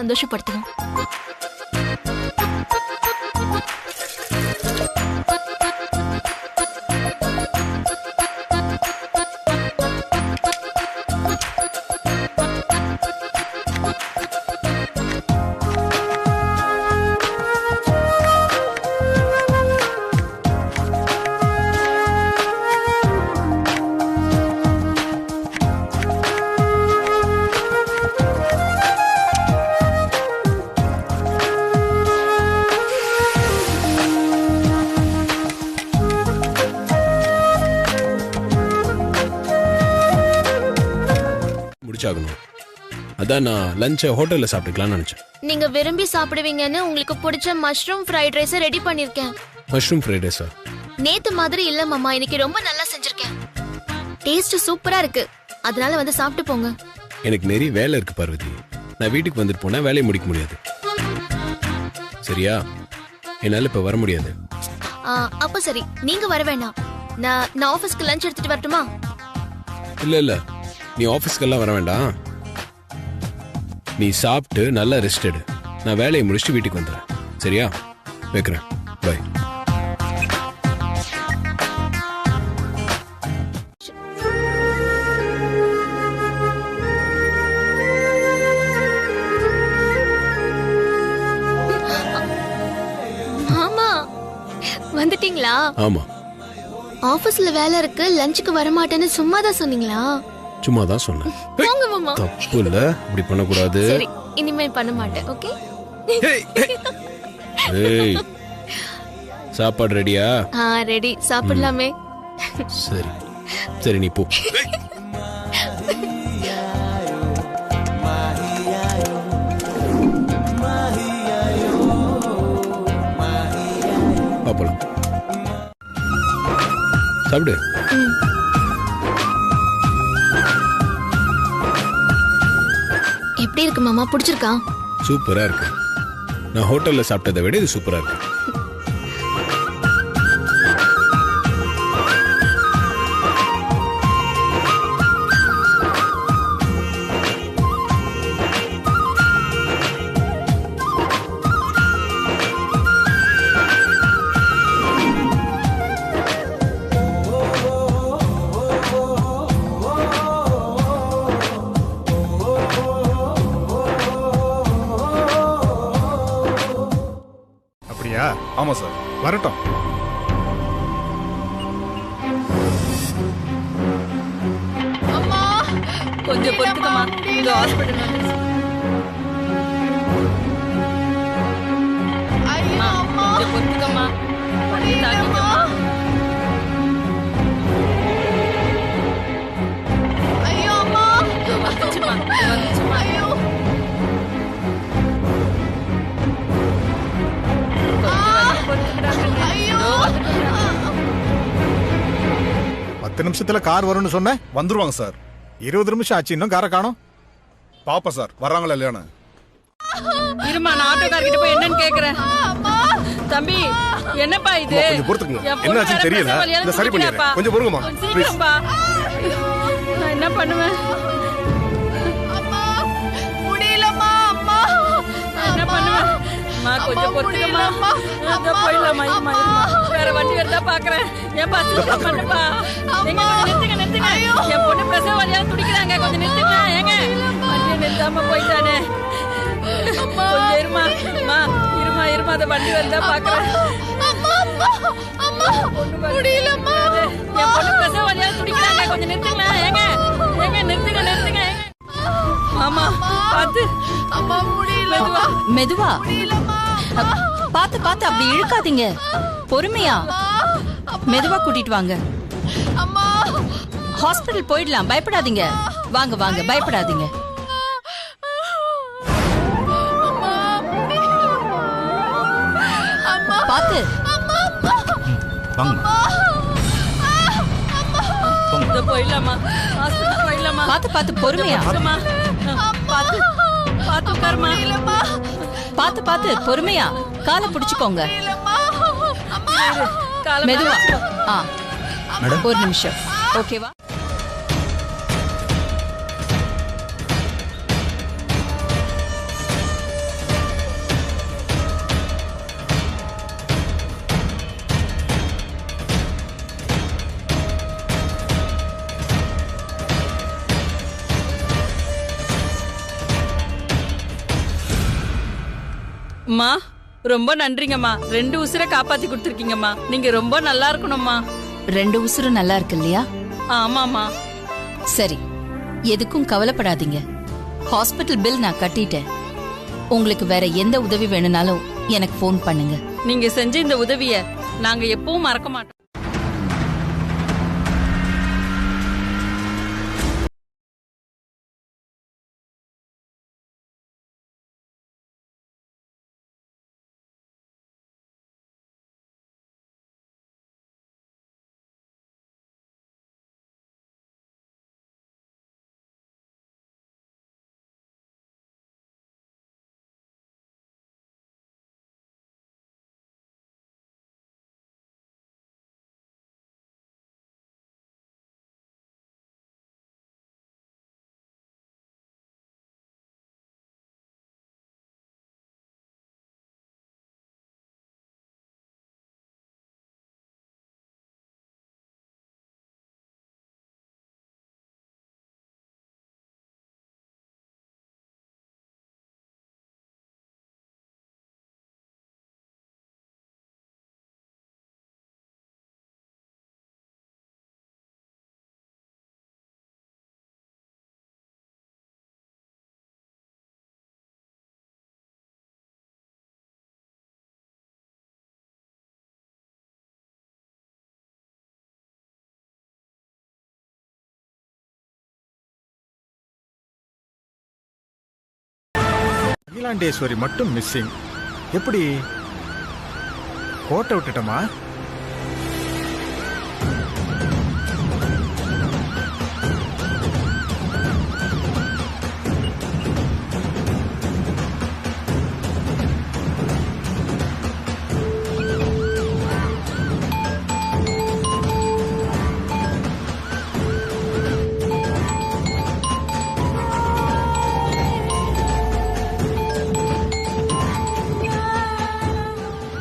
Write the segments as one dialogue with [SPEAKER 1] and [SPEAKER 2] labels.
[SPEAKER 1] சந்தோஷப்படுத்துவோம்.
[SPEAKER 2] அதான் நான் லஞ்சை ஹோட்டல்ல சாப்பிட்டுக்கலாம்னு நினைச்சேன்.
[SPEAKER 1] நீங்க விரும்பி சாப்பிடுவீங்கன்னு உங்களுக்கு பிடிச்ச மஷ்ரூம் ஃப்ரைட் ரைஸ் ரெடி பண்ணிருக்கேன்.
[SPEAKER 2] மஷ்ரூம் ஃப்ரைட் ரைஸா?
[SPEAKER 1] நேத்து மாதிரி இல்ல மாமா, இன்னைக்கு ரொம்ப நல்லா செஞ்சிருக்கேன். டேஸ்ட் சூப்பரா இருக்கு. அதனால வந்து சாப்பிட்டு போங்க.
[SPEAKER 2] எனக்கு நிறைய வேலை இருக்கு பார்வதி. நான் வீட்டுக்கு வந்துட்டு போனா வேலையை முடிக்க முடியாது. சரியா? என்னால இப்ப வர முடியாது.
[SPEAKER 1] அப்ப சரி, நீங்க வர வேண்டாம். நான் ஆபீஸ்க்கு லஞ்ச் எடுத்துட்டு வரட்டுமா?
[SPEAKER 2] இல்ல நீ ஆபீஸ்க்கெல்லாம் வர வேண்டாம். நீ சாப்பிட்டு நல்லா ரெஸ்ட் எடு. நான் வேலையை முடிச்சுட்டு வீட்டுக்கு வந்துடுறேன். சரியா? வைக்கிறேன். பை.
[SPEAKER 1] மாமா வந்துட்டீங்களா?
[SPEAKER 2] ஆமா.
[SPEAKER 1] ஆபீஸ்ல வேலை இருக்கு, லஞ்சுக்கு வர மாட்டேன்னு சும்மா தான் சொன்னீங்களா?
[SPEAKER 2] சும்மா தான் சொன்னேன்.
[SPEAKER 1] போங்க மாமா.
[SPEAKER 2] தப்பு இல்ல, இப்படி பண்ண கூடாது.
[SPEAKER 1] சரி, இனிமே பண்ண மாட்டேன். ஓகே?
[SPEAKER 2] ஏய், சாப்பாடு ரெடியா?
[SPEAKER 1] ரெடி. சாப்பிடலாமே.
[SPEAKER 2] சரி சரி, நீ போ. பாப்பலாம். சாப்பிடு.
[SPEAKER 1] எப்படி இருக்கு மாமா? பிடிச்சிருக்கா?
[SPEAKER 2] சூப்பரா இருக்கு. நான் ஹோட்டல்ல சாப்பிட்டதை விட இது சூப்பரா இருக்கு.
[SPEAKER 3] ஆமா சார், வரட்டும்.
[SPEAKER 4] அம்மா கொஞ்சம் பொறுத்துக்கமா, இந்த ஹாஸ்பிடல் வந்து. ஐயோ அம்மா, கொஞ்சம் பொறுத்துக்கமா, கொஞ்சம் தாங்கிக்கமா. ஐயோ அம்மா, வந்துச்சுமா வந்துச்சுமா. ஐயோ
[SPEAKER 3] 10 நிமிஷத்துல கார் வரும்னு சொன்னேன். வந்துருவாங்க சார். 20 நிமிஷம் ஆச்சு, இன்னும் காரை காணோம். பாப்பா சார் வர்றாங்களா இல்லையானு.
[SPEAKER 4] இருமா, நான் ஆட்டோக்காரர்கிட்ட போய் என்னன்னு கேக்குறேன். தம்பி, என்னப்பா இது?
[SPEAKER 3] கொஞ்சம் பொறுத்துக்குங்க, என்ன ஆச்சுன்னு தெரியல. இத சரி பண்ணிடுறேன், கொஞ்சம் பொறுங்கம்மா.
[SPEAKER 4] சீக்கிரம்பா. நான் என்ன பண்ணுவேன்? அம்மா முடியலம்மா. அம்மா நான் என்ன பண்ணுவேன்? அம்மா கொஞ்சம் பொறுத்துக்கம்மா. அங்க போயிடலாமா? இருமா இருமா, வேற வண்டி வருதா பாக்குறேன். ஏன்பா சீக்கிரம் பண்ணுப்பா. எங்க நிறுத்துங்க நிறுத்துங்க, என் பொண்ணு பிரசவ வலியா துடிக்கிறாங்க. கொஞ்சம் நிறுத்துங்க. ஏங்க வண்டியை நிறுத்தாம போயிட்டானே. கொஞ்சம் இருமா. அம்மா இருமா இருமா, அந்த வண்டி வருதா பாக்குறேன். முடியலம்மா, என் பொண்ணு பிரசவ வலியா துடிக்கிறாங்க. கொஞ்சம் நிறுத்துங்க. ஏங்க ஏங்க நிறுத்துங்க நிறுத்துங்க. ஆமா பாத்து. அம்மா முடியல.
[SPEAKER 5] மெதுவா பாத்து பாத்து, அப்படி இழுக்காதீங்க. பொறுமையா மெதுவா கூட்டிட்டு வாங்க. ஹாஸ்பிடல் போயிடலாம், பயப்படாதீங்க. வாங்க வாங்க, பயப்படாதீங்க. பாத்து
[SPEAKER 4] போயிடலாமா? ஹாஸ்பிடல் போயிடலாமா?
[SPEAKER 5] பாத்து பாத்து, பொறுமையா.
[SPEAKER 4] பாத்து பாத்து உட்காருமா.
[SPEAKER 5] பாத்து பாத்து, பொறுமையா. காலை பிடிச்சுக்கோங்க. மெதுவா. ஒரு நிமிஷம். ஓகேவா?
[SPEAKER 4] அம்மா ரொம்ப நன்றிங்கம்மா. 2 உசுரை காப்பாத்தி கொடுத்துருக்கீங்கம்மா. நீங்க ரொம்ப நல்லா இருக்கணும்மா.
[SPEAKER 5] 2 உசுரும் நல்லா இருக்கு இல்லையா?
[SPEAKER 4] ஆமாம்மா.
[SPEAKER 5] சரி, எதுக்கும் கவலைப்படாதீங்க. ஹாஸ்பிட்டல் பில் நான் கட்டிட்டேன். உங்களுக்கு வேற எந்த உதவி வேணும்னாலும் எனக்கு ஃபோன் பண்ணுங்க.
[SPEAKER 4] நீங்க செஞ்ச இந்த உதவிய நாங்க எப்பவும் மறக்க மாட்டோம்.
[SPEAKER 3] அகிலாண்டேஸ்வரி மட்டும் மிஸ்ஸிங். எப்படி? கோட்டை விட்டுட்டோமா?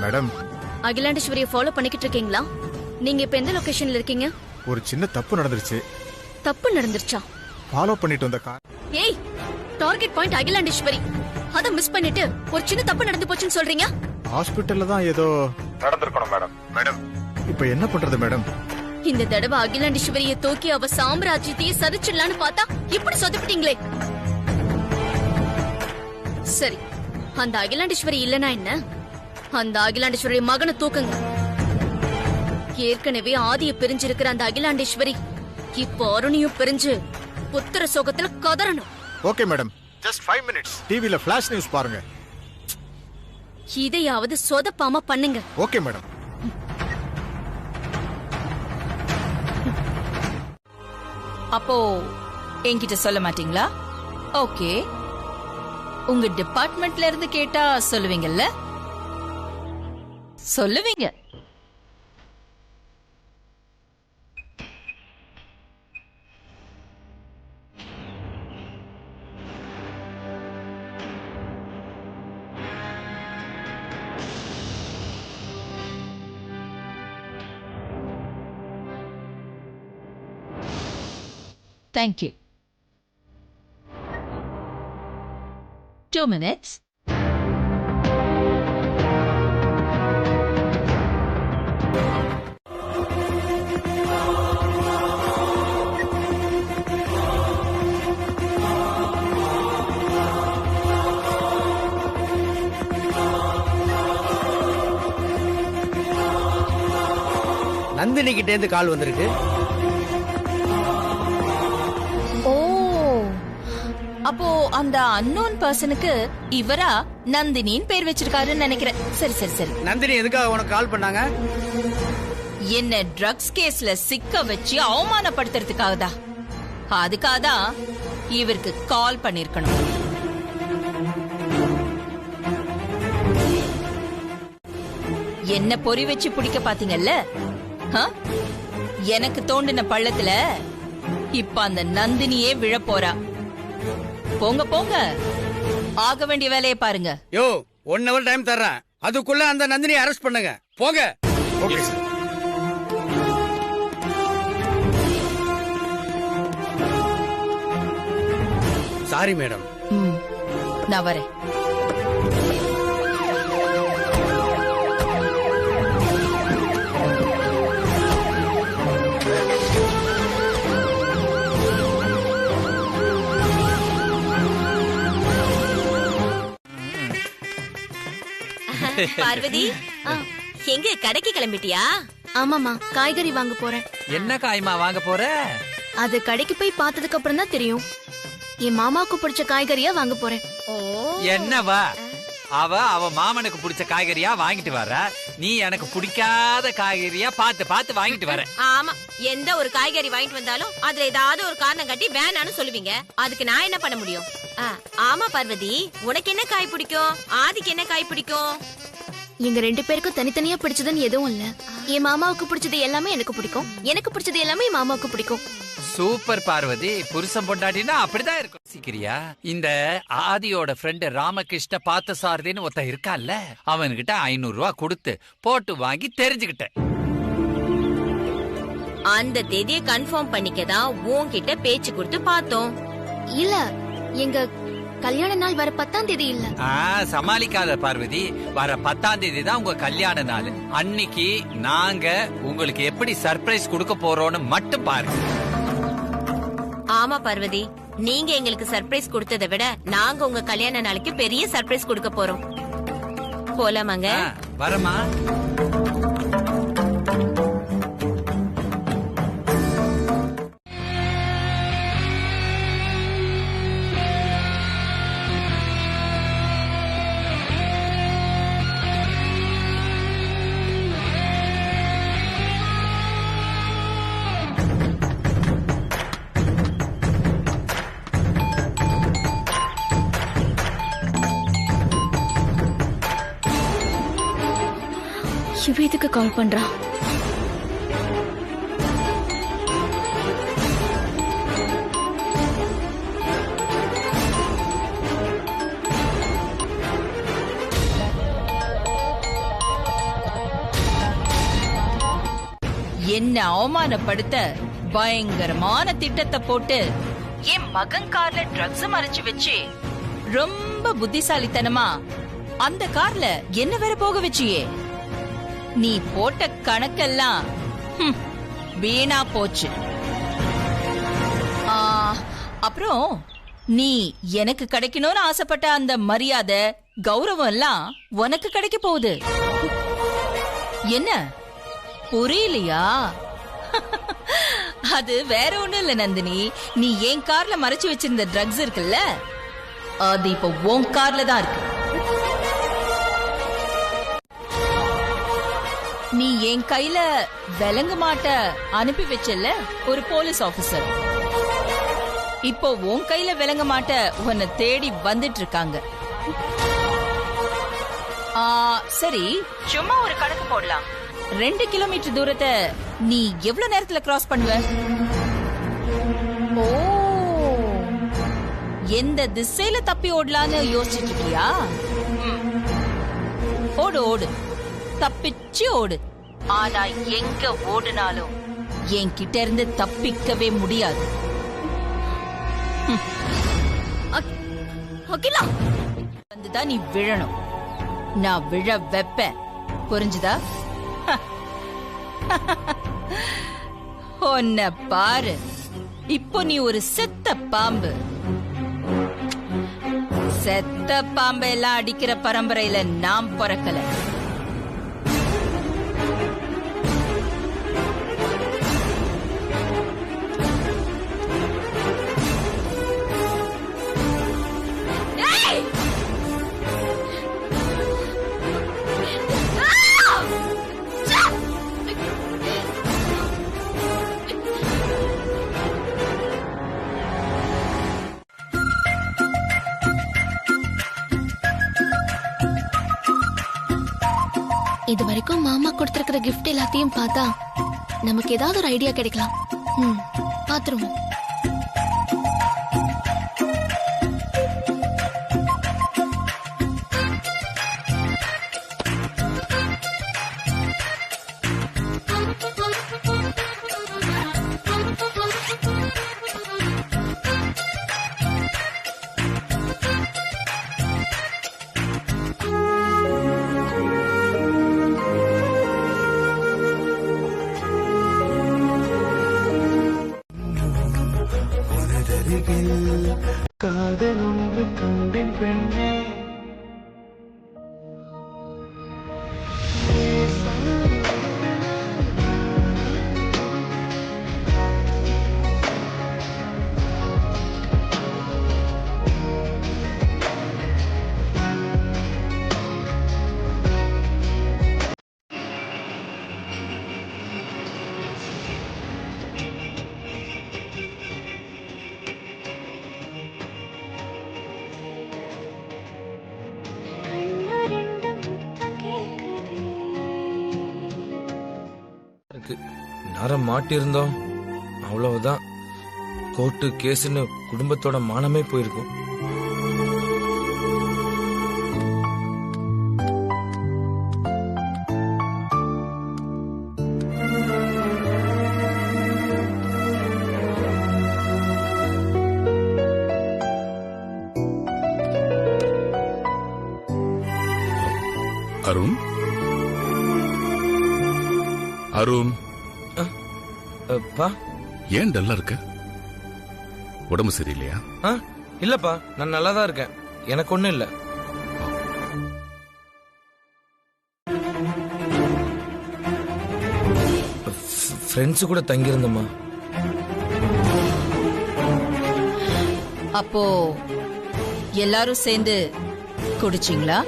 [SPEAKER 3] மேடம்,
[SPEAKER 1] அகிலாண்டேஸ்வரியை ஃபாலோ பண்ணிக்கிட்டு இருக்கீங்களா? நீங்க இப்ப எந்த லொகேஷன்ல இருக்கீங்க?
[SPEAKER 3] ஒரு சின்ன தப்பு நடந்துருச்சு.
[SPEAKER 1] தப்பு நடந்துருச்சா?
[SPEAKER 3] ஃபாலோ பண்ணிட்டு வந்த கார்.
[SPEAKER 1] ஏய், டார்கெட் பாயிண்ட் அகிலாண்டேஸ்வரி. அத மிஸ் பண்ணிட்டு ஒரு சின்ன தப்பு நடந்து போச்சுன்னு சொல்றீங்க?
[SPEAKER 3] ஹாஸ்பிட்டல்ல தான் ஏதோ நடந்திருக்கணும் மேடம். மேடம், இப்போ என்ன பண்றது மேடம்?
[SPEAKER 1] இந்த தடவை அகிலாண்டேஸ்வரியை தூக்கி அவ சாம்ராஜ்யத்தையே சரிச்சிடலான்னு பார்த்தா இப்படி சொதப்பிட்டீங்களே. சரி, அந்த அகிலாண்டேஸ்வரி இல்லனா என்ன? அந்த அகிலாண்டேஸ்வரி மகனை தூக்குங்க. ஏற்கனவே ஆதிய பிரிஞ்சிருக்கிற அந்த அகிலாண்டேஸ்வரி இப்போ அருணையும் பிரிஞ்சு புத்திர சோகத்துல கதறணும்.
[SPEAKER 3] ஓகே மேடம், ஜஸ்ட் 5 minutes டிவில ஃபிளாஷ் நியூஸ் பாருங்க.
[SPEAKER 1] இதையாவது சொதப்பாம பண்ணுங்க.
[SPEAKER 3] Okay madam.
[SPEAKER 5] அப்போ என்கிட்ட சொல்ல மாட்டீங்களா? ஓகே, உங்க டிபார்ட்மெண்ட்ல இருந்து கேட்டா சொல்லுவீங்கல்ல? சொல்லுவீங்க. Thank you. 2 minutes.
[SPEAKER 6] நந்தினி கிட்ட இருந்து கால் வந்திருக்கு.
[SPEAKER 5] ஓ, அப்போ அந்த அன்னோன் பர்சனுக்கு இவரா நந்தினின்னு பேர் வச்சிருக்காருன்னு நினைக்கிறேன். சரி சரி சரி.
[SPEAKER 6] நந்தினி எதுக்காக உனக்கு கால் பண்ணாங்க?
[SPEAKER 5] என்ன ட்ரக்ஸ் கேஸ்ல சிக்க வச்சு அவமானப்படுத்துறதுக்காக தான். அதுக்காக தான் இவருக்கு கால் பண்ணிருக்கணும். என்ன பொறி வச்சு பிடிக்க பாத்தீங்கல்ல? எனக்கு தோண்டின பள்ளத்துல இப்ப அந்த நந்தினியே விழ போறா. போங்க போங்க, ஆக வேண்டிய வேலையை பாருங்க.
[SPEAKER 6] யோ, 1 hour டைம் தர்றேன், அதுக்குள்ள அந்த நந்தினியை அரெஸ்ட் பண்ணுங்க. போங்க.
[SPEAKER 3] Okay sir.
[SPEAKER 6] Sorry madam.
[SPEAKER 5] நான் வரேன்.
[SPEAKER 7] பார்வதி எங்க கடைக்கு கிளம்பிட்டியா?
[SPEAKER 1] ஆமாமா, காய்கறி வாங்க போறேன்.
[SPEAKER 8] என்ன காய்மா வாங்க போற?
[SPEAKER 1] அது கடைக்கு போய் பார்த்ததுக்கு அப்புறம் தான் தெரியும். என் மாமாவுக்கு பிடிச்ச காய்கறியா வாங்க போறேன்.
[SPEAKER 7] ஓ
[SPEAKER 8] என்னவா அவ மாமனுக்கு பிடிச்ச காய்கறியா வாங்கிட்டு வர, நீ எனக்கு பிடிக்காத காய்கறியா பார்த்து பார்த்து வாங்கிட்டு வர.
[SPEAKER 7] ஆமா, எந்த ஒரு காய்கறி வாங்கிட்டு வந்தாலும் அதுல ஏதாவது ஒரு காரணம் காட்டி வேணான்னு சொல்லுவீங்க. அதுக்கு நான் என்ன பண்ண முடியும்? ஆமா பார்வதி, உனக்கு என்ன காய் பிடிக்கும்? ஆதிக்கு என்ன காய் பிடிக்கும்?
[SPEAKER 1] எங்க 2 பேருக்கும் தனித்தனியா பிடிச்சதுன்னு எதுவும் இல்ல. என் மாமாவுக்கு பிடிச்சது எல்லாமே எனக்கு பிடிக்கும், எனக்கு பிடிச்சது எல்லாமே என் மாமாவுக்கு பிடிக்கும்.
[SPEAKER 8] சூப்பர் பார்வதி, புருஷன் பொண்டாட்டினா அப்படிதான் இருக்கும். சீக்கிரியா, இந்த ஆதியோட ஃப்ரெண்ட் ராமகிருஷ்ண பார்த்தசாரதின்னு ஒருத்தன் இருக்கான்ல, அவன்கிட்ட 500 ரூபாய் கொடுத்து போட்டு வாங்கி தெரிஞ்சுக்கிட்டேன்.
[SPEAKER 7] அந்த தேதியை கன்ஃபார்ம் பண்ணிக்கதான் உன்கிட்ட பேச்சு கொடுத்து பார்த்தோம்.
[SPEAKER 1] இல்ல, எங்க கல்யாண நாள் வர 10ஆம் தேதி இல்ல.
[SPEAKER 8] சமாளிக்காத பார்வதி, வர 10ஆம் தேதி தான் உங்க கல்யாண நாள். அன்னைக்கு நாங்க உங்களுக்கு எப்படி சர்ப்ரைஸ் கொடுக்க போறோம்னு மட்டும் பாருங்க.
[SPEAKER 7] ஆமா பார்வதி, நீங்க எங்களுக்கு சர்ப்ரைஸ் கொடுத்ததை விட நாங்க உங்க கல்யாண நாளைக்கு பெரிய சர்ப்ரைஸ் கொடுக்க போறோம். போலாமாங்க?
[SPEAKER 8] வரமா?
[SPEAKER 1] இவ எதுக்கு கால் பண்றா?
[SPEAKER 5] என்ன அவமானப்படுத்த பயங்கரமான திட்டத்தை போட்டு என் மகன் கார்ல ட்ரக்ஸ் மறைச்சு வச்சு ரொம்ப புத்திசாலித்தனமா அந்த கார்ல என்ன வேற போக வச்சியே. நீ போட்ட கணக்கெல்லாம் வீணா போச்சு. அப்புறம் நீ எனக்கு கிடைக்கணும்னு ஆசைப்பட்ட அந்த மரியாதை கௌரவம் எல்லாம் உனக்கு கிடைக்க போகுது. என்ன புரியலையா? அது வேற ஒண்ணும் இல்ல நந்தினி, நீ என் கார்ல மறைச்சு வச்சிருந்த ட்ரக்ஸ் இருக்குல்ல, அது இப்ப உன் கார்ல தான் இருக்கு. நீ என் கையில விலங்கு மாட்ட அனுப்பி வச்சல ஒரு போலீஸ் ஆபீசர், இப்போ உன் கையில விலங்கு மாட்ட உன்னை தேடி வந்துட்டு இருக்காங்க. சரி, சும்மா ஒரு கணக்கு போடலாம். 2 கிலோமீட்டர் தூரத்தை நீ எவ்வளவு நேரத்துல கிராஸ் பண்ணுவ? ஓ, எந்த திசையில தப்பி ஓடலான்னு யோசிச்சுட்டு இருக்கியா? ஓடு ஓடு, தப்பிச்சு ஓடு. ஆனா எங்க ஓடுனாலும் என்கிட்ட இருந்து தப்பிக்கவே முடியாது. வந்துதான் நீ விழணும், நான் விழ வைப்பேன். புரிஞ்சுதா? ஒன்ன பாரு, இப்போ நீ ஒரு செத்த பாம்பு. செத்த பாம்பை எல்லாம் அடிக்கிற பரம்பரையில நாம் பிறக்கல.
[SPEAKER 1] இது வரைக்கும் மாமா கொடுத்திருக்கிற கிஃப்ட் எல்லாத்தையும் பார்த்தா நமக்கு ஏதாவது ஒரு ஐடியா கிடைக்கலாம். பாத்துருவோம்.
[SPEAKER 9] காதல் ஒன்று கண்டேன் பெண்ணே, யார மாட்டியிருந்தோம் அவ்வளவுதான். கோர்ட்டு கேஸ்னு குடும்பத்தோட மானமே போயிருக்கும்.
[SPEAKER 10] அருண் அருண்
[SPEAKER 9] பா,
[SPEAKER 10] ஏன் டல்லா இருக்க? உடம்பு சரியில்லையா?
[SPEAKER 9] இல்லப்பா, நான் நல்லா தான் இருக்கேன். எனக்கு ஒண்ணும் இல்ல. ஃப்ரெண்ட்ஸ் கூட தங்கியிருந்தோமா.
[SPEAKER 5] அப்போ எல்லாரும் சேர்ந்து குடிச்சிங்களா?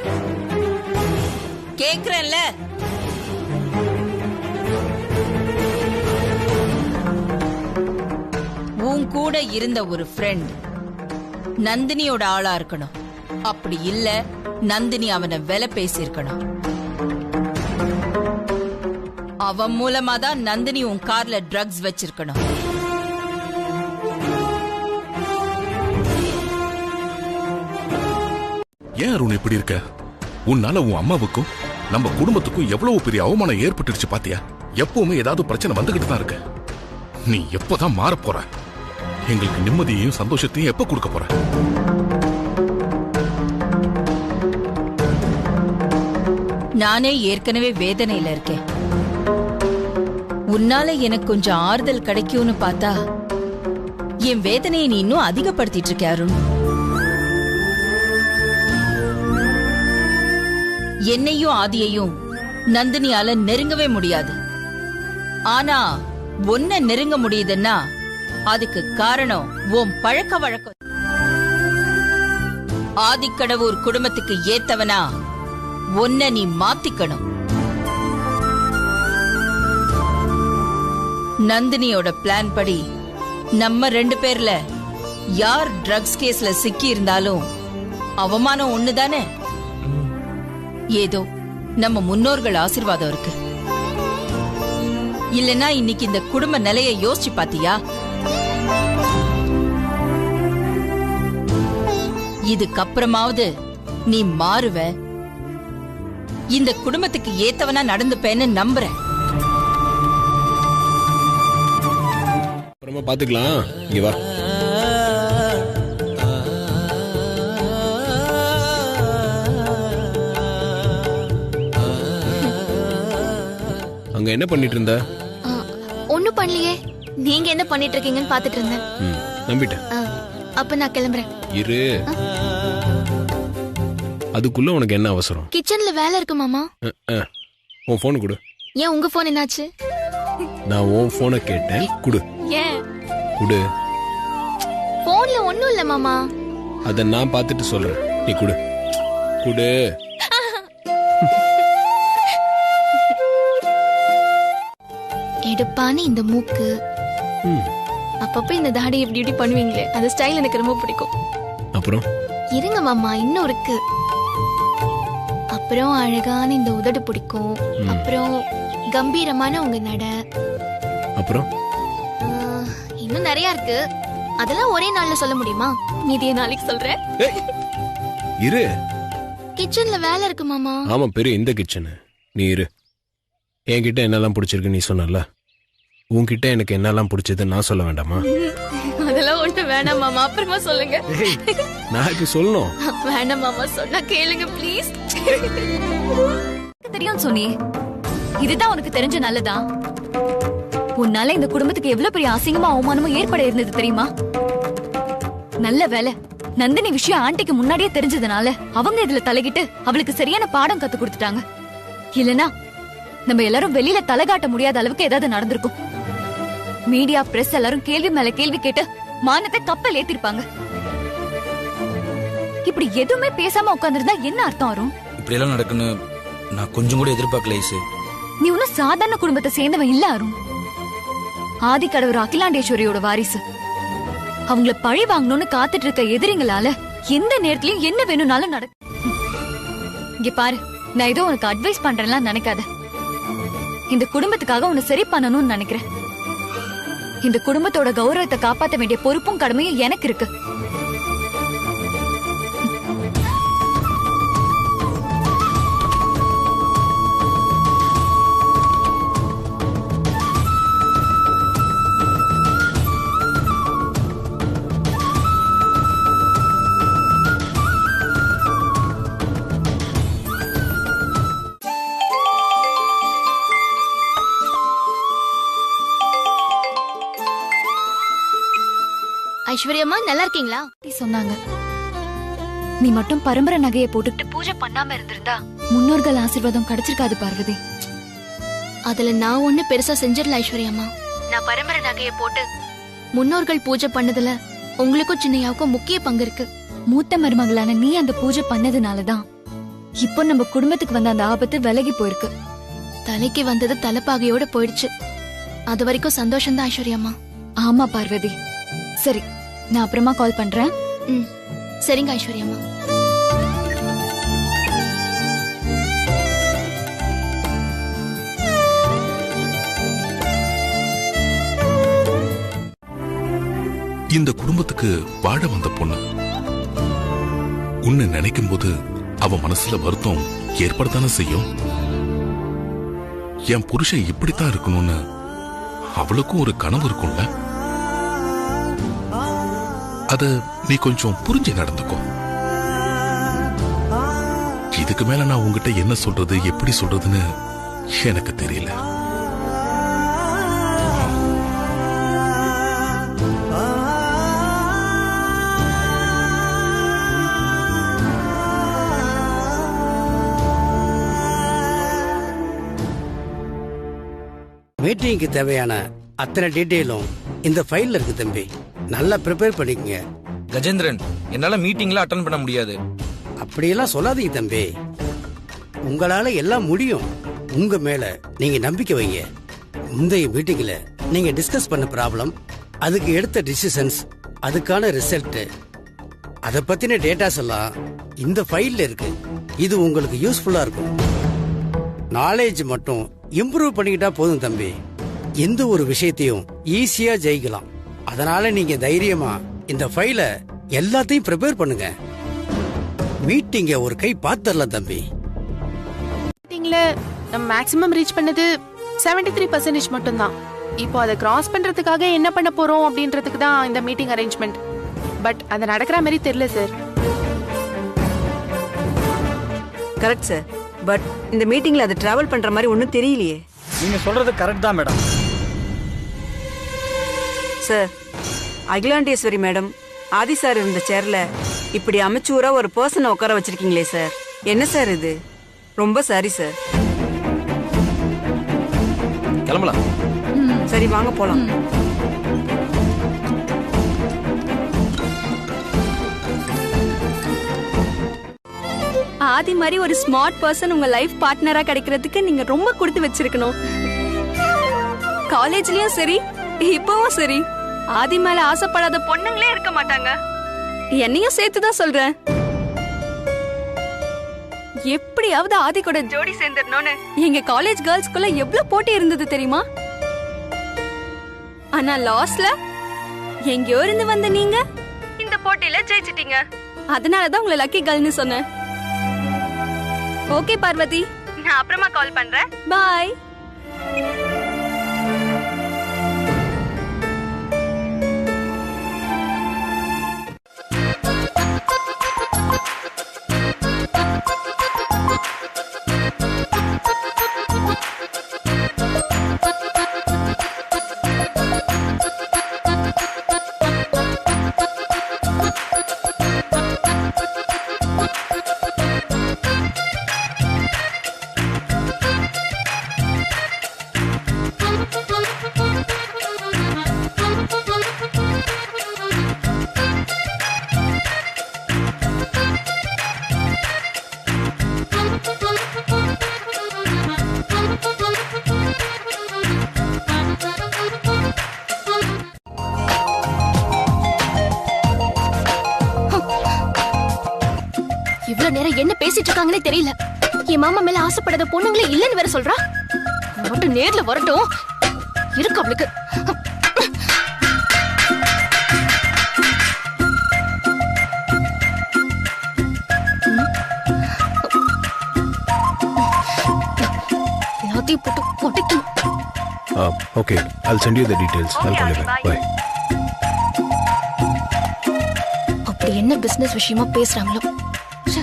[SPEAKER 5] கேக்குறேன்ல. உன் கூட இருந்த ஒரு ஃப்ரெண்ட் நந்தினியோட ஆளா இருக்கணும். அப்படி இல்ல நந்தினி அவனை விலை பேசியிருக்கணும். அவன் மூலமா தான் நந்தினி உன் கார்ல ட்ரக்ஸ் வச்சிருக்கணும்.
[SPEAKER 10] ஏன் அருண் இப்படி இருக்க? உன்னால உன் அம்மாவுக்கும் நம்ம குடும்பத்துக்கும் எவ்வளவு பெரிய அவமானம் ஏற்பட்டுருச்சு பாத்தியா? எப்பவுமே ஏதாவது பிரச்சனை வந்துகிட்டு தான் இருக்கு. நீ எப்பதான் மாற போற? எங்களுக்கு நிம்மதியையும் சந்தோஷத்தையும் எப்ப கொடுக்க போற?
[SPEAKER 5] நானே ஏற்கனவே வேதனையில இருக்கேன். உன்னால எனக்கு கொஞ்சம் ஆறுதல் கிடைக்கும்னு பார்த்தா என் வேதனையை நீ இன்னும் அதிகப்படுத்திட்டு இருக்க அருண். என்னையும் ஆதியையும் நந்தினியால நெருங்கவே முடியாது. ஆனா உன்னை நெருங்க முடியுதுன்னா அதுக்கு காரணம் உன் பழக்க வழக்கம். ஆதிக்கடவுர் குடும்பத்துக்கு ஏத்தவனா உன்னை நீ மாத்திக்கணும். நந்தினியோட பிளான் படி நம்ம 2 பேர்ல யார் ட்ரக்ஸ் கேஸ்ல சிக்கி இருந்தாலும் அவமானம் ஒண்ணுதானே. ஏதோ நம்ம முன்னோர்கள் ஆசீர்வாதம் இருக்கு. இல்லனா இன்னைக்கு இந்த குடும்ப நிலையை யோசிச்சு பாத்தியா? இதுக்கப்புறமாவது நீ மாறுவ, இந்த குடும்பத்துக்கு ஏத்தவனா நடந்துப்பேன்னு நம்புறேன்.
[SPEAKER 2] அப்புறமா பாத்துக்கலாம். இங்க வா. அங்க என்ன பண்ணிட்டு இருந்த?
[SPEAKER 1] ஒண்ணும் பண்ணலையே. நீங்க என்ன பண்ணிட்டு இருக்கீங்கன்னு பாத்துட்டு இருந்தேன்.
[SPEAKER 2] நம்பிட்டேன்.
[SPEAKER 1] அப்ப நான் கிளம்புறேன்.
[SPEAKER 2] இரு. அதுக்குள்ள உனக்கு என்ன அவசரம்?
[SPEAKER 1] கிச்சன்ல வேலை இருக்கு மாமா.
[SPEAKER 2] உன் போன் கொடு.
[SPEAKER 1] ஏன் உங்க போன் என்னாச்சு?
[SPEAKER 2] நான் உன் போனை கேட்டேன். குடு.
[SPEAKER 1] ஏன்
[SPEAKER 2] குடு.
[SPEAKER 1] போன்ல ஒண்ணும் இல்ல மாமா.
[SPEAKER 2] அத நான் பார்த்துட்டு சொல்றேன். நீ குடு. குடு.
[SPEAKER 1] எடுப்பான இந்த மூக்கு, அப்பப்ப இந்த தாடி எப்படி இப்படி பண்ணுவீங்களே, அந்த ஸ்டைல் எனக்கு ரொம்ப பிடிக்கும்.
[SPEAKER 2] அப்புறம்
[SPEAKER 1] இருங்க மாமா, இன்னும் இருக்கு. அப்புறம் அழகான இந்த உதடு பிடிக்கும். அப்புறம் கம்பீரமான உங்க நட.
[SPEAKER 2] அப்புறம்
[SPEAKER 1] இன்னும் நிறைய இருக்கு. அதெல்லாம் ஒரே நாள்ல சொல்ல முடியுமா? மீதிய நாளைக்கு சொல்றேன்.
[SPEAKER 2] இரு.
[SPEAKER 1] கிச்சன்ல வேலை இருக்கு மாமா.
[SPEAKER 2] ஆமா, பெரிய இந்த கிச்சன். நீ இரு. என்கிட்ட என்னெல்லாம் பிடிச்சிருக்கு நீ சொன்னல, உன்கிட்ட எனக்கு என்னெல்லாம் பிடிச்சது நான் சொல்ல வேண்டாமா?
[SPEAKER 1] அதெல்லாம் ஒண்ணு வேணாம் மாமா, அப்புறமா சொல்லுங்க.
[SPEAKER 2] நான் இப்ப சொல்லணும்.
[SPEAKER 1] வேணாம் மாமா, சொன்னா கேளுங்க ப்ளீஸ்.
[SPEAKER 11] தெரியும் சொன்னியே, இதுதான் உனக்கு தெரிஞ்ச நல்லதா? உன்னால இந்த குடும்பத்துக்கு எவ்வளவு பெரிய அசிங்கமா அவமானமும் ஏற்பட இருந்தது தெரியுமா? நல்ல வேலை நந்தினி விஷயம் ஆண்டிக்கு முன்னாடியே தெரிஞ்சதுனால அவங்க இதுல தலைகிட்டு அவளுக்கு சரியான பாடம் கத்து கொடுத்துட்டாங்க. இல்லனா நம்ம எல்லாரும் வெளியில தலை காட்ட முடியாத அளவுக்கு ஏதாவது நடந்திருக்கும். மீடியா, பிரஸ் எல்லாரும் கேள்வி மேல கேள்வி கேட்டு மானத்தை கப்பல் ஏத்திருப்பாங்க. இப்படி எதுவுமே பேசாம உட்கார்ந்திருந்தா என்ன அர்த்தம் வரும்?
[SPEAKER 9] இப்படி எல்லாம் நடக்குன்னு நான் கொஞ்சம் கூட எதிர்பார்க்கல ஐசு.
[SPEAKER 11] நீ ஒன்னும் சாதாரண குடும்பத்தை சேர்ந்தவன் இல்ல அருண். ஆதிக்கடவுர் அகிலாண்டேஸ்வரியோட வாரிசு. அவங்கள பழி வாங்கணும்னு காத்துட்டு இருக்க எதிரிங்களால எந்த நேரத்திலயும் என்ன வேணும்னாலும் நடக்கும். இங்க பாரு, நான் ஏதோ உனக்கு அட்வைஸ் பண்றேன்லாம் நினைக்காத. இந்த குடும்பத்துக்காக உன்னை சரி பண்ணணும்னு நினைக்கிறேன். இந்த குடும்பத்தோட கௌரவத்தை காப்பாத்த வேண்டிய பொறுப்பும் கடமையும் எனக்கு இருக்கு.
[SPEAKER 1] ஐஸ்வர்யம்மா நல்லா இருக்கீங்களா?
[SPEAKER 11] சொன்னாங்க நீ மட்டும் பரம்பரை நகையை போட்டுட்டு பூஜை பண்ணாம இருந்திருந்தா முன்னோர்கள் ஆசீர்வாதம் கிடைச்சிருக்காது பார்வதி.
[SPEAKER 1] அதுல நான் ஒண்ணு பெருசா செஞ்சிடல ஐஸ்வர்யம்மா. நான் பரம்பரை நகையை போட்டு முன்னோர்கள் பூஜை பண்ணதுல உங்களுக்கும் சின்னையாவுக்கும் முக்கிய பங்கு இருக்கு.
[SPEAKER 11] மூத்த மருமகளான நீ அந்த பூஜை பண்ணதுனாலதான் இப்போ நம்ம குடும்பத்துக்கு வந்த அந்த ஆபத்து விலகி போயிருக்கு.
[SPEAKER 1] தலைக்கு வந்தது தலைப்பாகையோட போயிடுச்சு. அது வரைக்கும் சந்தோஷம்தான் ஐஸ்வர்யம்மா.
[SPEAKER 11] ஆமா பார்வதி. சரி, நான் அப்புறமா கால் பண்றேன்.
[SPEAKER 1] சரிங்க ஐஸ்வர்யம்மா.
[SPEAKER 10] இந்த குடும்பத்துக்கு வாழ வந்த பொண்ணு உன்னை நினைக்கும் போது அவ மனசுல வருத்தம் ஏற்படத்தானே செய்யும். என் புருஷன் இப்படித்தான் இருக்கணும்னு அவளுக்கும் ஒரு கனவு இருக்கும்ல. அத நீ கொஞ்சம் புரிஞ்சு நடந்துக்கோ. இதுக்கு மேல நான் உங்ககிட்ட என்ன சொல்றது எப்படி சொல்றதுன்னு எனக்கு தெரியல.
[SPEAKER 6] மீட்டிங்க்கு தேவையான அத்தனை டீட்டெயிலும் இந்த ஃபைல்ல இருக்கு தம்பி. நல்லா ப்ரிப்பேர் பண்ணிக்கங்க.
[SPEAKER 9] கஜேந்திரன், என்னால மீட்டிங்ல அட்டெண்ட் பண்ண முடியாது.
[SPEAKER 6] அப்படியெல்லாம் சொல்லாதீங்க தம்பி. உங்களால எல்லாம் முடியும். உங்க மேல நீங்க நம்பிக்கை வைங்க. முந்தைய மீட்டிங்ல நீங்க டிஸ்கஸ் பண்ண ப்ராப்ளம், அதுக்கு எடுத்த டிசிஷன்ஸ், அதுக்கான ரிசல்ட், அத பத்தின டேட்டாஸ் எல்லாம் இந்த ஃபைல்ல இருக்கு. இது உங்களுக்கு யூஸ்ஃபுல்லா இருக்கும். நாலேஜ் மட்டும் இம்ப்ரூவ் பண்ணிக்கிட்டா போதும் தம்பி. எந்த ஒரு விஷயத்தையும் ஈஸியா ஜெயிக்கலாம். அதனால நீங்க தைரியமா இந்த ஃபைல எல்லாத்தையும் ப்ரிப்பேர் பண்ணுங்க. மீட்டிங்க ஒரு கை பாத்துறலாம் தம்பி.
[SPEAKER 12] மீட்டிங்ல நம்ம மேக்ஸிமம் ரீச் பண்ணது 73% மட்டும் தான். இப்போ அதை கிராஸ் பண்றதுக்காக என்ன பண்ண போறோம் அப்படின்றதுக்கு தான் இந்த மீட்டிங் அரேஞ்ச்மெண்ட். பட் அது நடக்கிற மாதிரி தெரியல சார்.
[SPEAKER 13] Correct sir. பட் இந்த மீட்டிங்ல அது டிராவல் பண்ற மாதிரி ஒன்றும் தெரியலையே.
[SPEAKER 14] நீங்க சொல்றது கரெக்ட் தான் மேடம்.
[SPEAKER 13] சார், அகிலாண்டேஸ்வரி மேடம் ஆதி சார் இருந்த சேர்ல இப்படி அமைச்சூரா ஒரு பர்சனை உட்கார வச்சிருக்கீங்களே சார். என்ன சார் இது? ரொம்ப சாரி சார்.
[SPEAKER 9] கிளம்பலாம்.
[SPEAKER 13] சரி, வாங்க போலாம்.
[SPEAKER 15] ஆதி மாதிரி ஒரு ஸ்மார்ட் பர்சன் உங்க லைஃப் பார்ட்னரா கிடைக்கிறதுக்கு நீங்க ரொம்ப கொடுத்து வச்சிருக்கணும். காலேஜ்லயும் சரி, இப்பவும் சரி, ஆதி மேல ஆசைப்படாத பொண்ணுங்களே இருக்க மாட்டாங்க. என்னையும் சேர்த்துதான் சொல்றேன். எப்படியாவது ஆதி கூட ஜோடி சேர்ந்துடணும்னு எங்க காலேஜ் கேர்ள்ஸ்குள்ள எவ்வளவு போட்டி இருந்தது தெரியுமா? ஆனா லாஸ்ட்ல எங்கயோ இருந்து வந்த நீங்க இந்த போட்டியில ஜெயிச்சிட்டீங்க. அதனாலதான் உங்களை லக்கி கேர்ள்னு சொன்னேன். ஓகே பார்வதி, நான் அப்புறமா கால் பண்றேன். பாய்.
[SPEAKER 1] நேரம் என்ன பேசிட்டு இருக்காங்கன்னே தெரியல. என் மாமா மேல ஆசைப்படாத பொண்ணுங்களே இல்லன்னு வேற சொல்றா. மட்டும் நேர்ல வரட்டும் இருக்கு அவளுக்கு.
[SPEAKER 2] Okay, I'll send you the details. I'll call you back. Bye.
[SPEAKER 1] அப்படி என்ன பிசினஸ் விஷயமா பேசுறாங்களோ. ச்சே.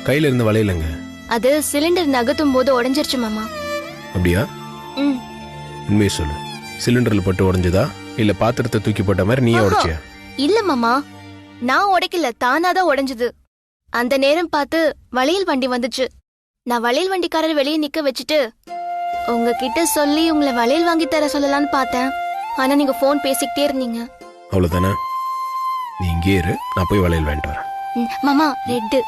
[SPEAKER 2] கையில இருந்த வளையலங்க.
[SPEAKER 1] அது சிலிண்டர் நகர்த்தும் போது உடைஞ்சிருச்சு மாமா.
[SPEAKER 2] அப்படியா? உண்மையை சொல்லு. சிலிண்டர்ல பட்டு உடைஞ்சதா இல்ல பாத்திரத்தை தூக்கி போட்ட மாதிரி நீயே உடைச்சியா?
[SPEAKER 1] இல்ல மாமா, நான் உடைக்கல, தானாதான் உடைஞ்சது. அந்த நேரம் பார்த்து வளையல் வண்டி வந்துச்சு. நான் வளையல் வண்டிக்காரர் வெளியே நிக்க வச்சுட்டு உங்ககிட்ட சொல்லி உங்களை வளையல் வாங்கி தர சொல்லலான்னு பார்த்தேன். ஆனா நீங்க போன் பேசிக்கிட்டே இருந்தீங்க.
[SPEAKER 2] அவ்வளவுதானே? நீ இங்கே இரு, நான் போய் வளையல் வாங்கிட்டு வரேன்.
[SPEAKER 1] மாமா ரெட்டு.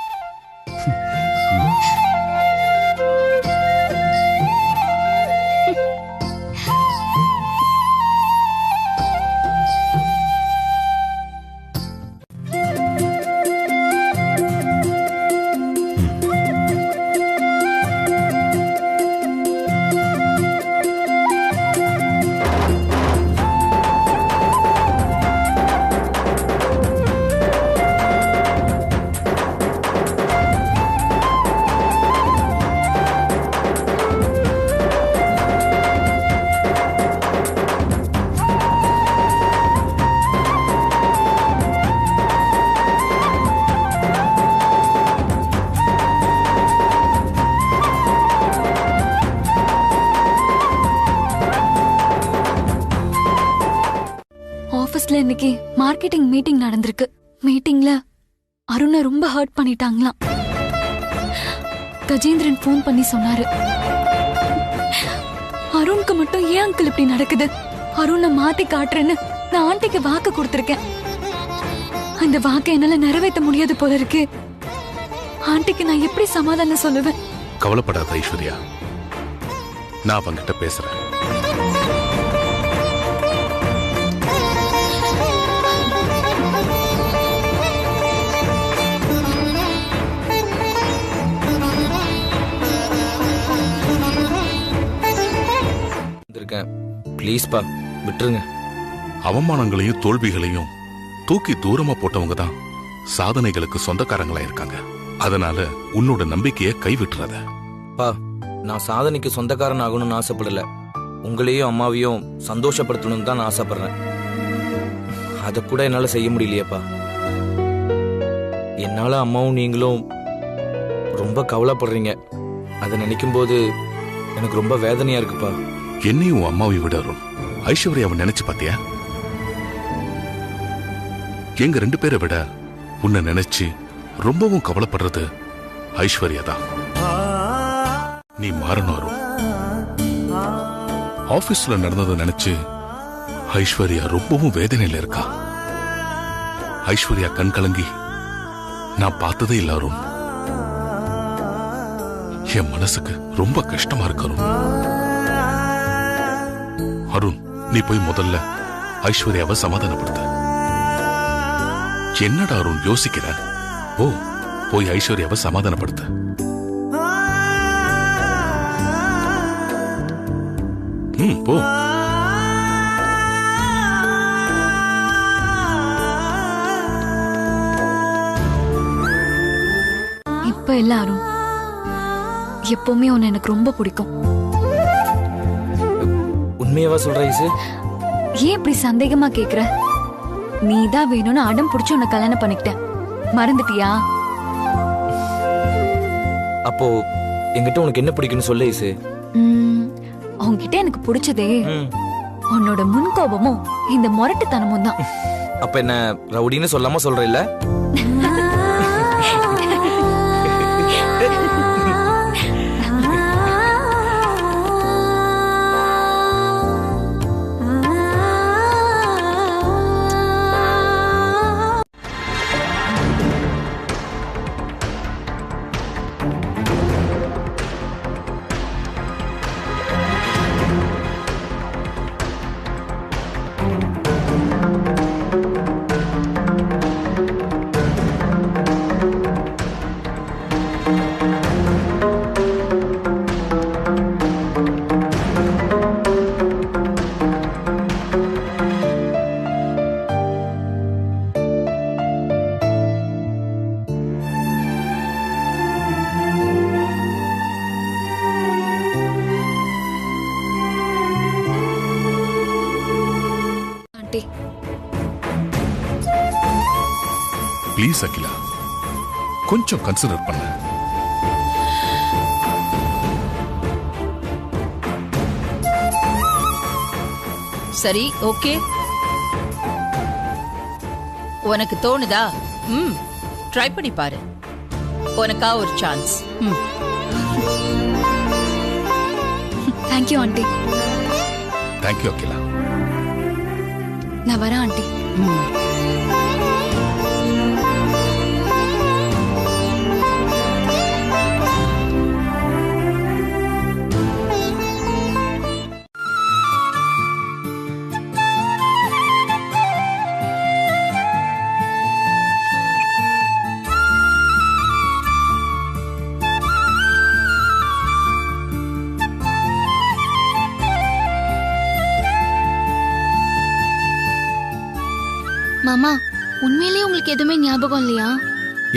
[SPEAKER 11] இன்னைக்கு மார்க்கெட்டிங் மீட்டிங் நடந்திருக்கு. மீட்டிங்ல அருணை ரொம்ப ஹர்ட் பண்ணிட்டாங்களாம். கஜேந்திரன் போன் பண்ணி சொன்னாரு, அருணுக்கு மட்டும் ஏன் அங்கிள் இப்படி நடக்குது, அருணை மாத்தி காட்டுறேன்னு நான் ஆண்டிக்கு வாக்கு கொடுத்திருக்கேன். அந்த வாக்கை என்னால நிறைவேற்ற முடியாது போல இருக்கு. ஆண்டிக்கு நான் எப்படி சமாதானம் சொல்லுவேன்?
[SPEAKER 10] கவலைப்படாத ஐஸ்வர்யா, நான் அவங்கிட்ட பேசுறேன்.
[SPEAKER 9] ப்ளீஸ் பா, விட்டுருங்க.
[SPEAKER 10] அவமானங்களையும் தோல்விகளையும் தூக்கி தூரமா போட்டவங்க தான் சாதனைகளுக்கு சொந்தக்காரங்களா இருக்காங்க. அதனால உன்னோட நம்பிக்கையை கைவிட்டுறத.
[SPEAKER 9] பா, நான் சாதனைக்கு சொந்தக்காரன் ஆகணும்னு ஆசைப்படல, உங்களையும் அம்மாவையும் சந்தோஷப்படுத்தணும்னு தான் நான் ஆசைப்படுறேன். அதை கூட என்னால செய்ய முடியலையேப்பா. என்னால அம்மாவும் நீங்களும் ரொம்ப கவலைப்படுறீங்க. அதை நினைக்கும் போது எனக்கு ரொம்ப வேதனையா இருக்குப்பா.
[SPEAKER 10] என்னையும் அம்மாவை விட ஐஸ்வர்யாவை நினைச்சு பாத்தியா? எங்க 2 பேரை விட உன்னை நினைச்சு ரொம்பவும் கவலைப்படுறது ஐஸ்வர்யா தான். நீ மாறணும் அருண். ஆபீஸ்ல நடந்ததை நினைச்சு ஐஸ்வர்யா ரொம்பவும் வேதனையில இருக்கா. ஐஸ்வர்யா கண் கலங்கி நான் பார்த்ததே இல்ல அருண். என் மனசுக்கு ரொம்ப கஷ்டமா இருக்கு அருண். அருண், நீ போய் முதல்ல ஐஸ்வர்யாவை சமாதானப்படுத்த. என்னடா அருண் யோசிக்கிற? ஓ, போய் ஐஸ்வர்யாவை சமாதானப்படுத்த. போ.
[SPEAKER 11] இப்ப எல்லாரும் எப்பவுமே உன்னை எனக்கு ரொம்ப பிடிக்கும்.
[SPEAKER 9] உண்மையவா சொல்ற ஐசு?
[SPEAKER 11] ஏன் இப்படி சந்தேகமா கேக்குற? நீதான் வேணும்னு அடம் பிடிச்சு உன்னை கல்யாணம் பண்ணிக்கிட்டேன், மறந்துட்டியா?
[SPEAKER 9] அப்போ என்கிட்ட உனக்கு என்ன பிடிக்கும்னு சொல்ல ஐசு.
[SPEAKER 11] உன்கிட்ட எனக்கு பிடிச்சதே உன்னோட முன்கோபமும் இந்த முரட்டுத்தனமும் தான்.
[SPEAKER 9] அப்ப என்ன ரவுடின்னு சொல்லாம சொல்ற இல்ல?
[SPEAKER 10] ப்ளீஸ் அகிலா, கொஞ்சம் கன்சிடர் பண்ண.
[SPEAKER 5] சரி, ஓகே. உனக்கு தோணுதா? ட்ரை பண்ணி பாரு. உனக்கா ஒரு chance.
[SPEAKER 11] Thank you aunty.
[SPEAKER 10] Thank you Akila.
[SPEAKER 11] நான் வரேன் ஆண்டி.
[SPEAKER 1] மாமா, உண்மையிலேயே உங்களுக்கு எதுவுமே ஞாபகம் இல்லையா?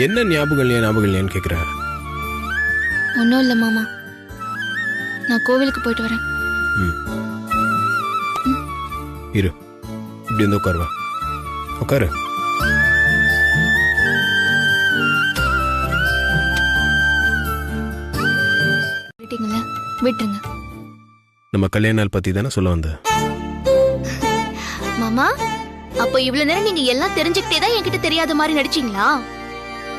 [SPEAKER 2] என்ன ஞாபகம் இல்லையான்னு கேக்குற?
[SPEAKER 1] ஒன்னும் இல்ல மாமா, நான் கோவிலுக்கு போயிட்டு வரேன்.
[SPEAKER 2] இரு, இப்படி வந்து உட்காருவா. உட்காரு.
[SPEAKER 1] விட்டுருங்க.
[SPEAKER 2] நம்ம கல்யாண நாள் பத்தி தானே சொல்ல வந்த.
[SPEAKER 1] மாமா, அப்போ இவ்வளவு நேரம் நீங்க எல்லாம் தெரிஞ்சுக்கிட்டே தான் என்கிட்ட தெரியாத மாதிரி நடிச்சீங்களா?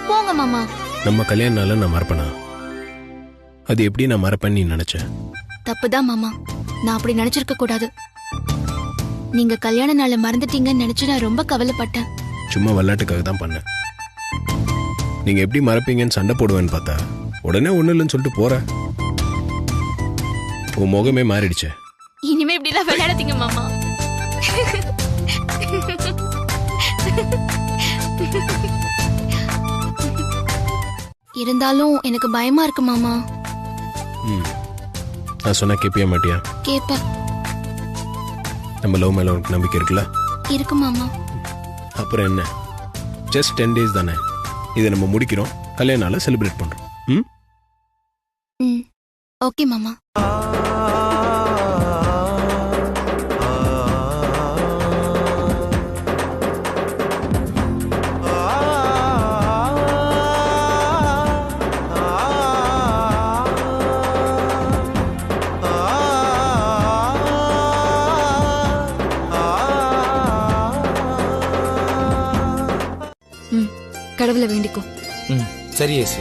[SPEAKER 1] போங்க மாமா.
[SPEAKER 2] நம்ம கல்யாண நாள நான் மறப்பேனா? அது எப்படி நான் மறப்பேன்னு நீ நினைச்ச?
[SPEAKER 1] தப்புதான் மாமா, நான் அப்படி நினைச்சிருக்க கூடாது. நீங்க கல்யாண நாளை மறந்துட்டீங்கன்னு நினைச்சு நான் ரொம்ப கவலைப்பட்டேன்.
[SPEAKER 2] சும்மா விளையாட்டுக்காக தான் பண்ணேன். நீங்க எப்படி மறப்பீங்கன்னு சண்டை போடுவேன்னு பார்த்தா உடனே ஒண்ணு இல்லைன்னு சொல்லிட்டு போற. உன் முகமே மாறிடுச்சே.
[SPEAKER 1] இனிமே இப்படி எல்லாம் விளையாடாதீங்க மாமா. இருந்தாலும் எனக்கு பயமா இருக்கு மாமா.
[SPEAKER 2] நான் சொன்னா கேப்பிய மாட்டியா?
[SPEAKER 1] கேப்பேன்.
[SPEAKER 2] நம்ம லவ் மேல உனக்கு நம்பிக்கை இருக்குல்ல?
[SPEAKER 1] இருக்கு மாமா.
[SPEAKER 2] அப்புறம் என்ன, ஜஸ்ட் 10 days தானே, இதை நம்ம முடிக்கிறோம், கல்யாண நாளை செலிப்ரேட் பண்றோம்.
[SPEAKER 1] ஓகே மாமா.
[SPEAKER 11] கடவுளை வேண்டிக்கோ.
[SPEAKER 9] சரி ஏசு.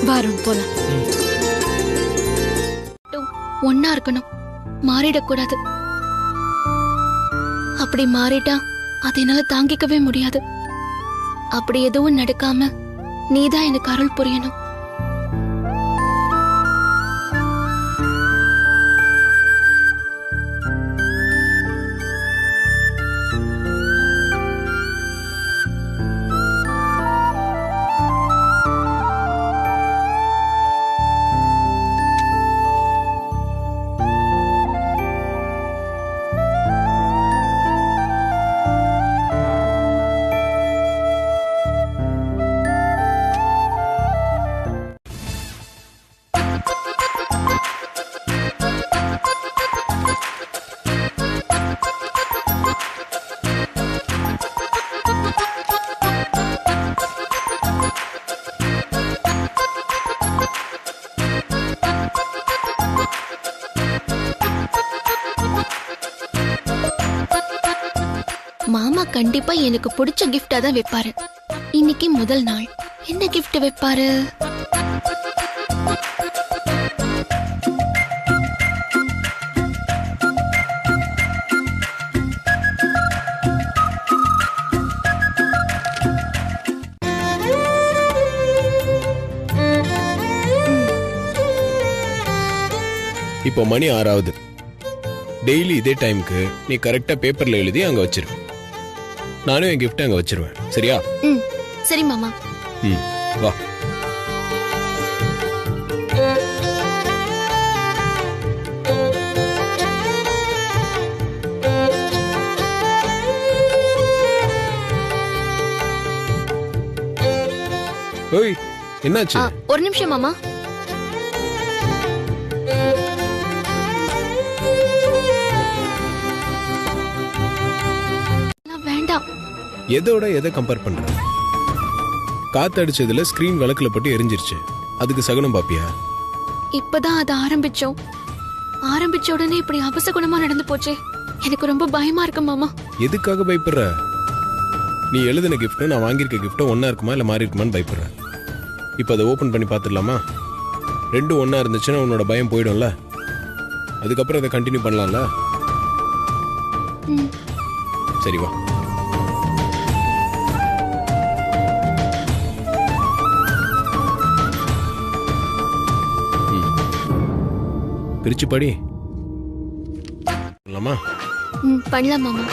[SPEAKER 11] வாரும் போலாம்.
[SPEAKER 1] ஒன்னா இருக்கணும், மாறிடக்கூடாது. அப்படி மாறிட்டா அதை என்னால தாங்கிக்கவே முடியாது. அப்படி எதுவும் நடக்காம நீதான் எனக்கு அருள் புரியணும். மாமா கண்டிப்பா எனக்கு பிடிச்ச கிஃப்டா தான் வைப்பாரு. இன்னைக்கு முதல் நாள், என்ன கிஃப்ட் வைப்பாரு?
[SPEAKER 2] இப்போ மணி 6 ஆகுது. டெய்லி இதே டைமுக்கு நீ கரெக்டா பேப்பர்ல எழுதி அங்க வச்சிரு. நானும் என் கிஃப்ட் அங்க வச்சிருவேன். சரியா?
[SPEAKER 1] சரி மாமா.
[SPEAKER 2] வா. ஓய், என்னாச்சு?
[SPEAKER 1] ஒரு நிமிஷம் மாமா. வேண்டாம்.
[SPEAKER 2] எதோட எதை கம்பேர் பண்ற? காத்தடிச்சதுல ஸ்கிரீன் விளக்குல பட்டு எரிஞ்சிருச்சு. அதுக்கு சகுனம் பாப்பியா?
[SPEAKER 1] இப்பதான் அது ஆரம்பிச்ச உடனே இப்படி அபசகுணமா நடந்து போச்சே. எனக்கு ரொம்ப பயமா இருக்கு மாமா.
[SPEAKER 2] எதுக்காக பயப்படுற? நீ எழுதின கிஃப்டும் நான் வாங்கியிருக்க கிஃப்டும் ஒன்னா இருக்குமா இல்ல மாறி இருக்குமான்னு பயப்படுற. இப்ப அதை ஓபன் பண்ணி பாத்துடலாமா? ரெண்டும் ஒன்னா இருந்துச்சுன்னா உன்னோட பயம் போயிடும்ல. அதுக்கப்புறம் அதை கண்டினியூ பண்ணலாம்ல. சரி வா. பிரிச்சு படி. பண்ணலாமா?
[SPEAKER 1] பண்ணலாம் மாமா.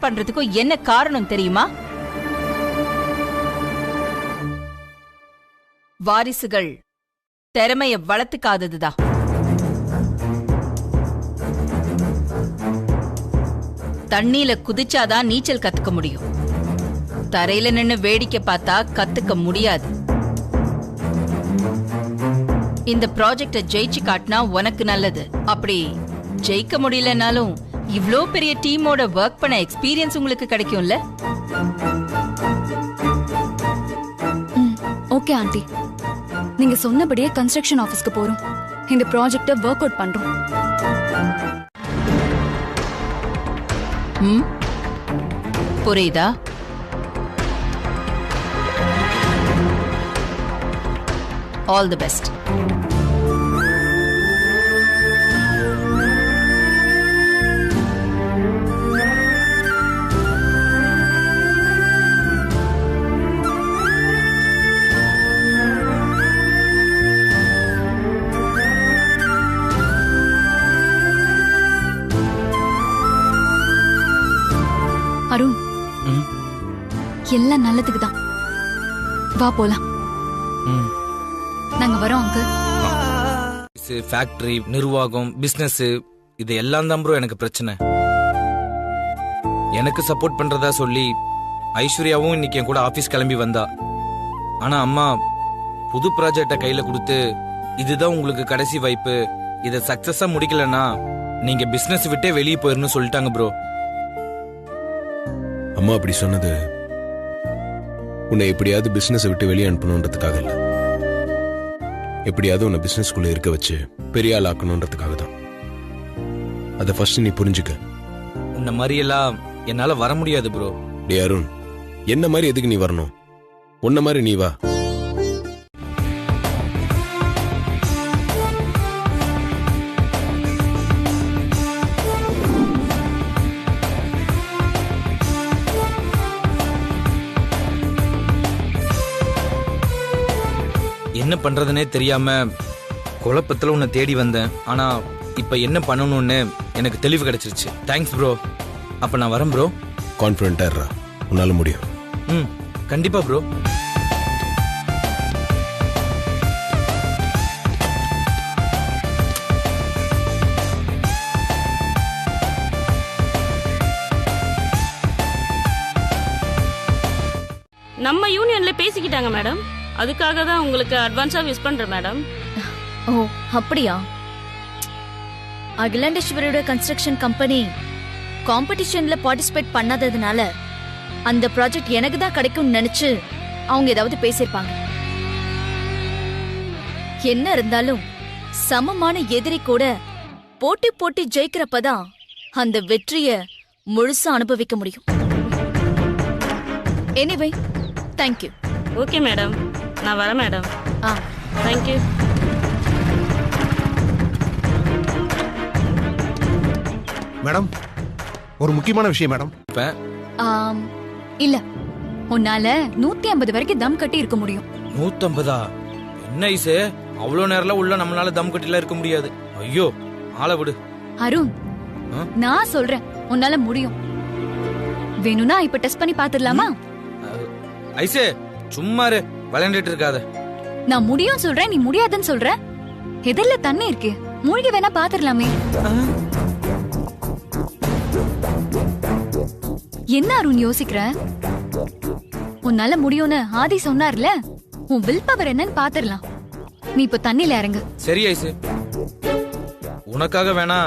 [SPEAKER 5] பண்றதுக்கு என்ன காரணம் தெரியுமா? வாரிசுகள் திறமைய வளர்த்துக்காததுதான். தண்ணீல குதிச்சாதான் நீச்சல் கத்துக்க முடியும். தரையில நின்னு வேடிக்கை பார்த்தா கத்துக்க முடியாது. இந்த ப்ராஜெக்ட ஜெயிச்சு காட்டினா உனக்கு நல்லது. அப்படி ஜெயிக்க முடியலனாலும் இவ்ளோ பெரிய டீமோட வர்க் பண்ண எக்ஸ்பீரியன்ஸ் உங்களுக்கு கிடைக்கும்ல.
[SPEAKER 11] ஓகே ஆண்டி, நீங்க சொன்னபடியே கன்ஸ்ட்ரக்ஷன் ஆபீஸ்க்கு போறோம். இந்த ப்ராஜெக்ட வர்க் அவுட் பண்றோம்.
[SPEAKER 5] புரியுதா? All the best.
[SPEAKER 11] அருண், எல்லாம் நல்லதுக்கு தான். வா போலாம். நாங்க வரோம் அங்கிள்.
[SPEAKER 9] ஃபேக்டரி, நிர்வாகம், பிசினஸ் இது எல்லாம் தான் ப்ரோ எனக்கு பிரச்சனை. எனக்கு சப்போர்ட் பண்றதா சொல்லி ஐஸ்வர்யாவும் இன்னைக்கு என் கூட ஆபீஸ் கிளம்பி வந்தா. ஆனா அம்மா புது ப்ராஜெக்ட கையில கொடுத்து இதுதான் உங்களுக்கு கடைசி வாய்ப்பு, இதை சக்சஸா முடிக்கலன்னா நீங்க பிசினஸ் விட்டே வெளியே போயிருந்து சொல்லிட்டாங்க ப்ரோ.
[SPEAKER 2] அம்மா அப்படி சொன்னது உன்னை எப்படியாவது பிசினஸ் விட்டு வெளியே அனுப்பணுன்றதுக்காக இல்ல. எப்படியாவது உன்னை பிசினஸ்குள்ள இருக்க வச்சு பெரிய ஆள் ஆக்கணுன்றதுக்காக தான். அதை ஃபர்ஸ்ட் நீ புரிஞ்சுக்க.
[SPEAKER 9] உன்ன மாதிரி எல்லாம் என்னால வர முடியாது ப்ரோ.
[SPEAKER 2] டே அருண், என்ன மாதிரி எதுக்கு நீ வரணும்? உன்ன மாதிரி நீ வா.
[SPEAKER 9] என்ன பண்றதுனே தெரியாம குழப்பத்துல உன்னை தேடி வந்தேன். ஆனா இப்ப என்ன பண்ணணும்னு எனக்கு தெளிவு கிடைச்சிருச்சு. Thanks bro. அப்ப நான் வரேன் ப்ரோ.
[SPEAKER 2] கான்ஃபிடென்ட்டா இருடா, உன்னால முடியும்.
[SPEAKER 9] கண்டிப்பா ப்ரோ.
[SPEAKER 16] நம்ம யூனியன்ல பேசிக்கிட்டாங்க மேடம். அதுக்காக தான் உங்களுக்கு அட்வான்ஸா விஷ் பண்றேன் மேடம்.
[SPEAKER 11] ஓ அப்படியா? அகிலாண்டேஸ்வரியோட கன்ஸ்ட்ரக்ஷன் கம்பெனி காம்படிஷன்ல பார்ட்டிசிபேட் பண்ணாததுனால அந்த ப்ராஜெக்ட் எனக்கு தான் கிடைக்கும்னு நினைச்சு அவங்க ஏதாவது பேசியிருப்பாங்க. என்ன இருந்தாலும் சமமான எதிரி கூட போட்டி போட்டி ஜெயிக்கிறப்பதான் அந்த வெற்றிய முழுசா அனுபவிக்க முடியும். Anyway thank you.
[SPEAKER 16] ஓகே மேடம், நான் வரேன் மேடம். தேங்க்யூ.
[SPEAKER 17] மேடம், ஒரு முக்கியமான விஷயம் மேடம்.
[SPEAKER 11] இல்ல, உன்னால 150 வரைக்கும் தம் கட்டி இருக்க முடியும்.
[SPEAKER 9] 150? என்ன ஐசு, அவ்வளவு நேரம் உள்ள நம்மளால தம் கட்டில இருக்க முடியாது. ஐயோ, ஆளை விடு.
[SPEAKER 11] அருண், நான் சொல்றேன் உன்னால முடியும். வேணும்னா இப்ப டெஸ்ட் பண்ணி பாத்துடலாமா?
[SPEAKER 9] ஐசு சும்மா விளையாண்டுட்டு இருக்காத.
[SPEAKER 11] நான் முடியும் சொல்றேன், நீ முடியாதுன்னு சொல்ற. எதிரில தண்ணி இருக்கு, மூழ்கி வேணா பாத்துடலாமே. என்ன அருண் யோசிக்கிற? உன்னால முடியும்னு ஆதி சொன்னார்ல, உன் வில் பவர் என்னன்னு பாத்துடலாம். நீ இப்ப தண்ணில இறங்கு.
[SPEAKER 9] சரி ஐசு, உனக்காக வேணா